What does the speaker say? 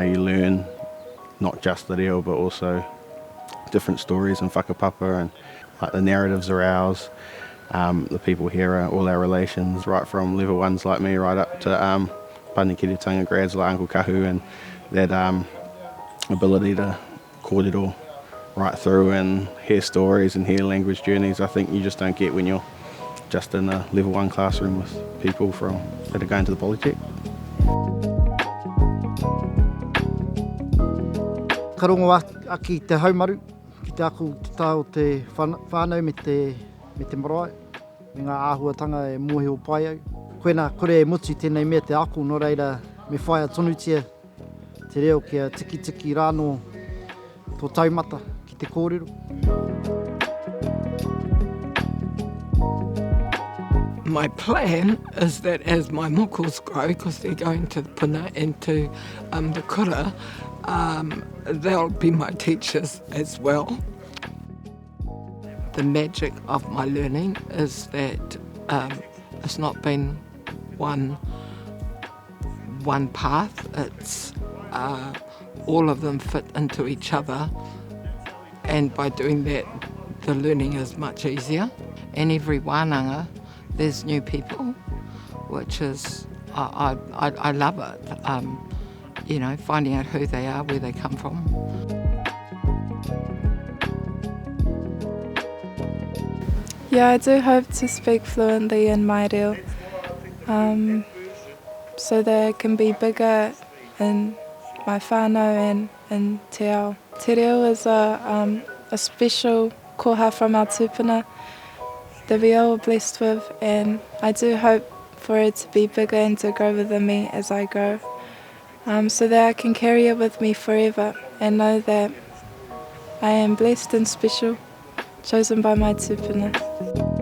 you learn not just the reo but also different stories and whakapapa, and like the narratives are ours. The people here are all our relations, right from level ones like me right up to panikititanga grads like Uncle Kahu, and that ability to kōrero right through and hear stories and hear language journeys, I think you just don't get when you're just in a level 1 classroom with people that are going to the Polytech. Ka rongo aki te haumaru, ki te aku te tau te whānau me te marae, me ngā āhuatanga e mōhio pai au. Koena kore e mutu tēnei mea te ako, nō reira me whaia tonutia te reo kia tiki rāno tō taumata ki te kōrero. My plan is that as my mokos grow, because they're going to the puna and to the kura, they'll be my teachers as well. The magic of my learning is that it's not been one path. It's all of them fit into each other, and by doing that, the learning is much easier. And every wānanga, there's new people, which is, I love it, finding out who they are, where they come from. Yeah, I do hope to speak fluently in my reo, so that I can be bigger in my whānau and in te ao. Te reo is a special koha from our tūpuna that we are all blessed with, and I do hope for it to be bigger and to grow within me as I grow, so that I can carry it with me forever and know that I am blessed and special, chosen by my tūpuna.